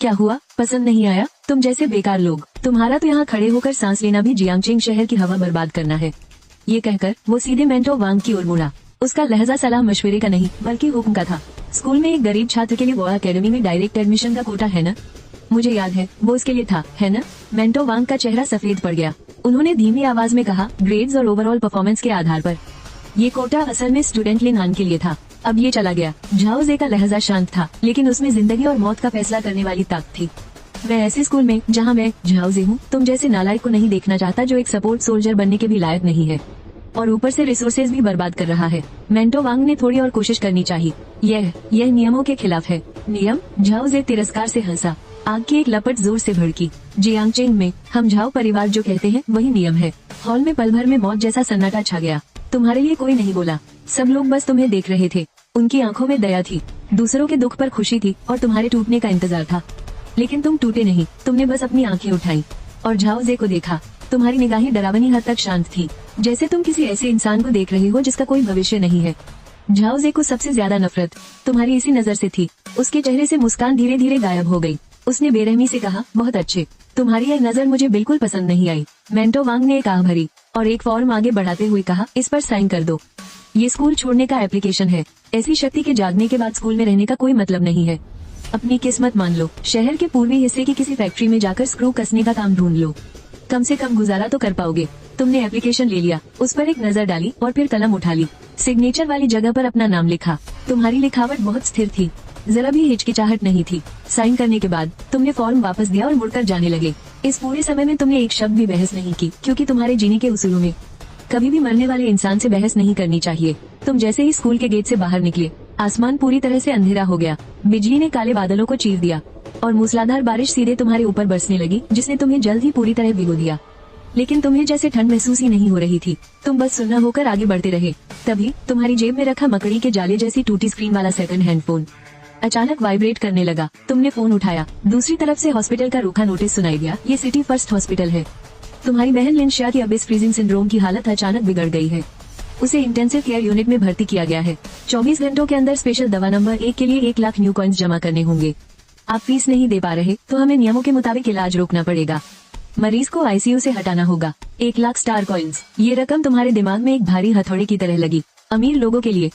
क्या हुआ, पसंद नहीं आया? तुम जैसे बेकार लोग, तुम्हारा तो यहाँ खड़े होकर सांस लेना भी जियांगचेंग शहर की हवा बर्बाद करना है। ये कहकर वो सीधे मेंटो वांग की ओर मुड़ा। उसका लहजा सलाह मशवरे का नहीं बल्कि हुक्म का था। स्कूल में एक गरीब छात्र के लिए वो एकेडमी में डायरेक्ट एडमिशन का कोटा है ना? मुझे याद है, वो उसके लिए था, है ना? मेंटो वांग का चेहरा सफेद पड़ गया। उन्होंने धीमी आवाज में कहा, ग्रेड्स और ओवरऑल परफॉर्मेंस के आधार पर। ये कोटा असल में स्टूडेंट लिनान के लिए था। अब ये चला गया। झाओ जे का लहजा शांत था, लेकिन उसमें जिंदगी और मौत का फैसला करने वाली ताकत थी। मैं ऐसे स्कूल में जहाँ मैं झाओ जे हूँ, तुम जैसे नालायक को नहीं देखना चाहता जो एक सपोर्ट सोल्जर बनने के भी लायक नहीं है और ऊपर से रिसोर्सेज भी बर्बाद कर रहा है। मेंटो वांग ने थोड़ी और कोशिश करनी चाहिए। यह नियमों के खिलाफ है। नियम? झाओ जे तिरस्कार से हंसा। आग की एक लपट जोर से भड़की। जियांगचेंग में हम झाओ परिवार जो कहते हैं वही नियम है। हॉल में पल भर में मौत जैसा सन्नाटा छा गया। तुम्हारे लिए कोई नहीं बोला। सब लोग बस तुम्हें देख रहे थे। उनकी आंखों में दया थी, दूसरों के दुख पर खुशी थी और तुम्हारे टूटने का इंतजार था। लेकिन तुम टूटे नहीं, तुमने बस अपनी आंखें उठाई और झाओ जे को देखा। तुम्हारी निगाहें डरावनी हद तक शांत थी, जैसे तुम किसी ऐसे इंसान को देख रहे हो जिसका कोई भविष्य नहीं है। झाओ जे को सबसे ज्यादा नफरत तुम्हारी इसी नजर से थी। उसके चेहरे से मुस्कान धीरे धीरे गायब हो गई। उसने बेरहमी से कहा, बहुत अच्छे, तुम्हारी यह नजर मुझे बिल्कुल पसंद नहीं आई। मेंटो वांग ने एक आह भरी और एक फॉर्म आगे बढ़ाते हुए कहा, इस पर साइन कर दो। ये स्कूल छोड़ने का एप्लीकेशन है। ऐसी शक्ति के जागने के बाद स्कूल में रहने का कोई मतलब नहीं है। अपनी किस्मत मान लो। शहर के पूर्वी हिस्से की किसी फैक्ट्री में जाकर स्क्रू कसने का काम ढूंढ लो। कम से कम गुजारा तो कर पाओगे। तुमने एप्लीकेशन ले लिया, उस पर एक नजर डाली और फिर कलम उठा ली। सिग्नेचर वाली जगह पर अपना नाम लिखा। तुम्हारी लिखावट बहुत स्थिर थी, जरा भी हिचकिचाहट नहीं थी। साइन करने के बाद तुमने फॉर्म वापस दिया और मुड़कर जाने लगे। इस पूरे समय में तुमने एक शब्द भी बहस नहीं की, क्योंकि तुम्हारे जीने के उसूलों में कभी भी मरने वाले इंसान से बहस नहीं करनी चाहिए। तुम जैसे ही स्कूल के गेट से बाहर निकले, आसमान पूरी तरह से अंधेरा हो गया। बिजली ने काले बादलों को चीर दिया और मूसलाधार बारिश सीधे तुम्हारे ऊपर बरसने लगी, जिसने तुम्हें जल्द ही पूरी तरह भिगो दिया। लेकिन तुम्हें जैसे ठंड महसूस ही नहीं हो रही थी। तुम बस सुन्न होकर आगे बढ़ते रहे। तभी तुम्हारी जेब में रखा मकड़ी के जाले जैसी टूटी स्क्रीन वाला सेकंड हैंड फोन अचानक वाइब्रेट करने लगा। तुमने फोन उठाया। दूसरी तरफ से हॉस्पिटल का रूखा नोटिस सुनाई दिया, ये सिटी फर्स्ट हॉस्पिटल है। तुम्हारी बहन लिनशिया की अबिस फ्रीजिंग सिंड्रोम की हालत अचानक बिगड़ गई है। उसे इंटेंसिव केयर यूनिट में भर्ती किया गया है। 24 घंटों के अंदर स्पेशल दवा नंबर 1 के लिए 1 लाख न्यू कॉइन्स जमा करने होंगे। आप फीस नहीं दे पा रहे तो हमें नियमों के मुताबिक इलाज रोकना पड़ेगा। मरीज को आईसीयू से हटाना होगा। 1 लाख स्टार कॉइन्स। ये रकम तुम्हारे दिमाग में एक भारी हथौड़े की तरह लगी। अमीर लोगों के लिए